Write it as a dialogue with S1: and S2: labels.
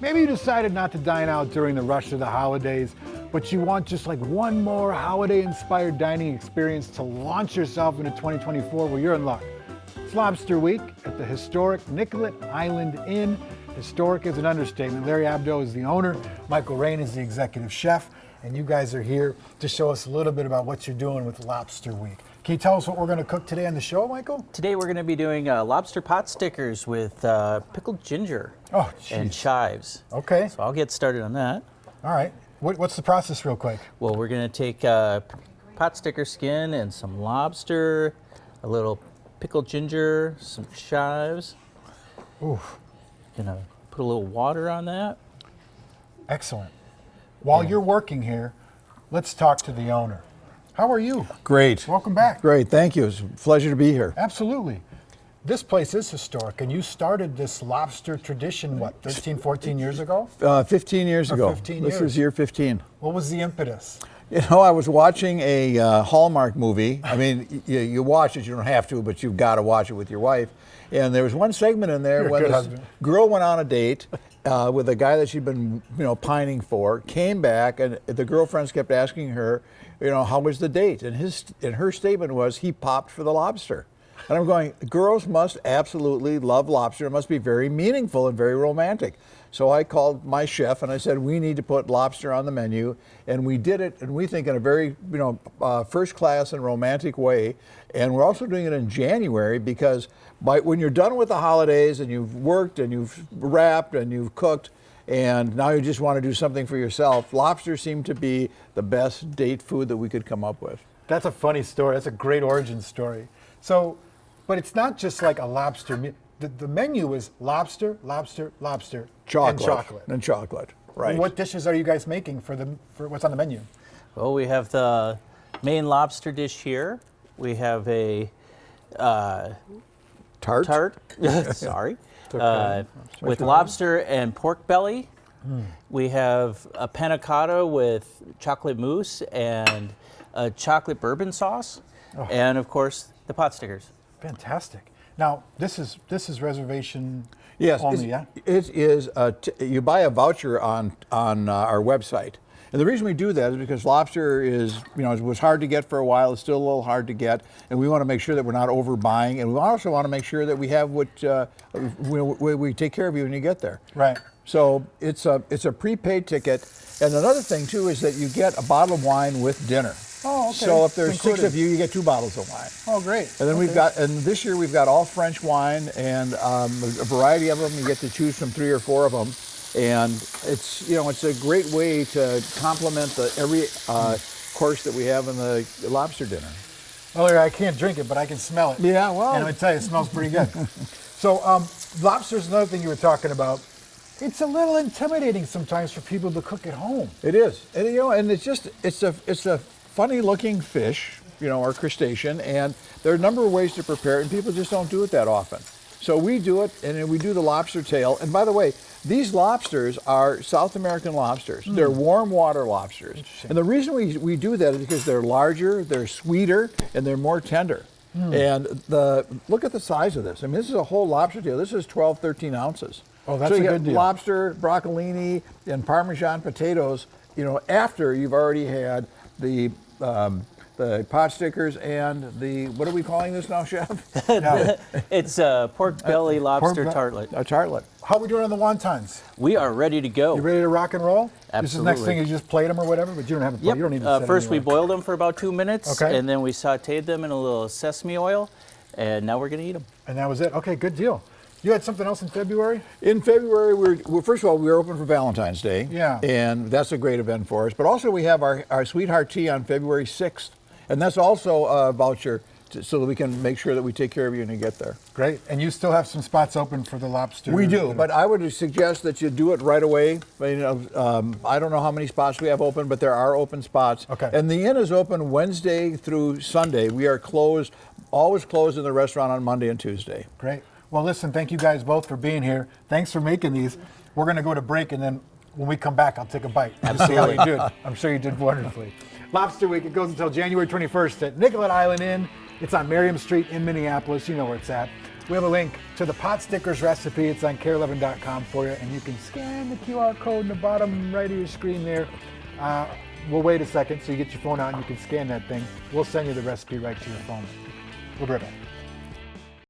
S1: Maybe you decided not to dine out during the rush of the holidays, but you want just like one more holiday-inspired dining experience to launch yourself into 2024. Well, you're in luck. It's Lobster Week at the historic Nicollet Island Inn. Historic is an understatement. Larry Abdo is the owner. Michael Rain is the executive chef. And you guys are here to show us a little bit about what you're doing with Lobster Week. Can you tell us what we're going to cook today on the show, Michael?
S2: Today we're going to be doing lobster pot stickers with pickled ginger and chives.
S1: Okay.
S2: So I'll get started on that.
S1: All right. What's the process real quick?
S2: Well, we're going to take pot sticker skin and some lobster, a little pickled ginger, some chives.
S1: Ooh.
S2: Gonna put a little water on that.
S1: Excellent. While you're working here, let's talk to the owner. How are you?
S3: Great.
S1: Welcome back.
S3: Great, thank you. It's a pleasure to be here.
S1: Absolutely. This place is historic, and you started this lobster tradition, what, 13, 14 years ago?
S3: 15 years ago.
S1: 15
S3: This
S1: years.
S3: is year 15.
S1: What was the impetus?
S3: You know, I was watching a Hallmark movie. I mean, you watch it, you don't have to, but you've got to watch it with your wife. And there was one segment in there
S1: You're a
S3: when
S1: good
S3: this
S1: husband.
S3: girl went on a date with a guy that she'd been, pining for, came back, and the girlfriends kept asking her, how was the date? And her statement was, he popped for the lobster. And I'm going, girls must absolutely love lobster. It must be very meaningful and very romantic. So I called my chef and I said, we need to put lobster on the menu. And we did it, and we think in a very, first class and romantic way. And we're also doing it in January because when you're done with the holidays and you've worked and you've wrapped and you've cooked, and now you just want to do something for yourself, lobster seemed to be the best date food that we could come up with.
S1: That's a funny story. That's a great origin story. So, but it's not just like a lobster. The menu is lobster, lobster, lobster,
S3: Chocolate.
S1: and chocolate.
S3: And chocolate, right.
S1: What dishes are you guys making for what's on the menu?
S2: Well, we have the main lobster dish here. We have a
S3: Tart?
S2: Sorry.
S3: Okay.
S2: With lobster and pork belly. We have a panna cotta with chocolate mousse and a chocolate bourbon sauce. And of course, the pot stickers.
S1: Fantastic. Now, this is reservation
S3: Yes,
S1: only, yeah?
S3: It is. You buy a voucher on our website, and the reason we do that is because lobster is, it was hard to get for a while. It's still a little hard to get, and we want to make sure that we're not overbuying, and we also want to make sure that we have what we take care of you when you get there.
S1: Right.
S3: So it's a prepaid ticket, and another thing too is that you get a bottle of wine with dinner.
S1: Oh, okay.
S3: So if there's
S1: It's
S3: 6
S1: included.
S3: of you, you get 2 bottles of wine.
S1: Oh, great.
S3: And then this year we've got all French wine and a variety of them. You get to choose from 3 or 4 of them. And it's a great way to complement every course that we have in the lobster dinner.
S1: Well, Larry, I can't drink it, but I can smell it.
S3: Yeah, well.
S1: And I tell you, it smells pretty good. So lobster's another thing you were talking about. It's a little intimidating sometimes for people to cook at home.
S3: It is. And and it's a funny looking fish, or crustacean, and there are a number of ways to prepare it, and people just don't do it that often. So we do it, and then we do the lobster tail. And by the way, these lobsters are South American lobsters. They're warm water lobsters. And the reason we do that is because they're larger, they're sweeter, and they're more tender. And look at the size of this. I mean, this is a whole lobster tail. This is 12, 13 ounces.
S1: Oh, that's
S3: so you
S1: a
S3: get
S1: good deal.
S3: lobster, broccolini, and Parmesan potatoes, after you've already had the pot stickers and what are we calling this now, Chef?
S2: It's a pork belly lobster tartlet.
S3: A tartlet.
S1: How are we doing on the wontons?
S2: We are ready to go.
S1: You ready to rock and roll? This is the next
S2: Absolutely.
S1: thing, you just plate them or whatever, but you don't have to plate.
S2: Yep.
S1: You don't need to set
S2: First, we
S1: anywhere.
S2: boiled them for about 2 minutes,
S1: Okay.
S2: and then we sautéed them in a little sesame oil, and now we're going to eat them.
S1: And that was it. Okay, good deal. You had something else in February?
S3: In February, first of all, we're open for Valentine's Day.
S1: Yeah.
S3: And that's a great event for us. But also we have our Sweetheart Tea on February 6th. And that's also a voucher so that we can make sure that we take care of you when you get there.
S1: Great. And you still have some spots open for the lobster?
S3: We do, but I would suggest that you do it right away. I don't know how many spots we have open, but there are open spots.
S1: Okay.
S3: And the inn is open Wednesday through Sunday. We are always closed in the restaurant on Monday and Tuesday.
S1: Great. Well, listen, thank you guys both for being here. Thanks for making these. We're going to go to break, and then when we come back, I'll take a bite.
S2: Absolutely.
S1: See how you did. I'm sure you did wonderfully. Lobster Week, it goes until January 21st at Nicollet Island Inn. It's on Merriam Street in Minneapolis. You know where it's at. We have a link to the pot stickers recipe. It's on care11.com for you, and you can scan the QR code in the bottom right of your screen there. We'll wait a second so you get your phone out and you can scan that thing. We'll send you the recipe right to your phone. We'll be right back.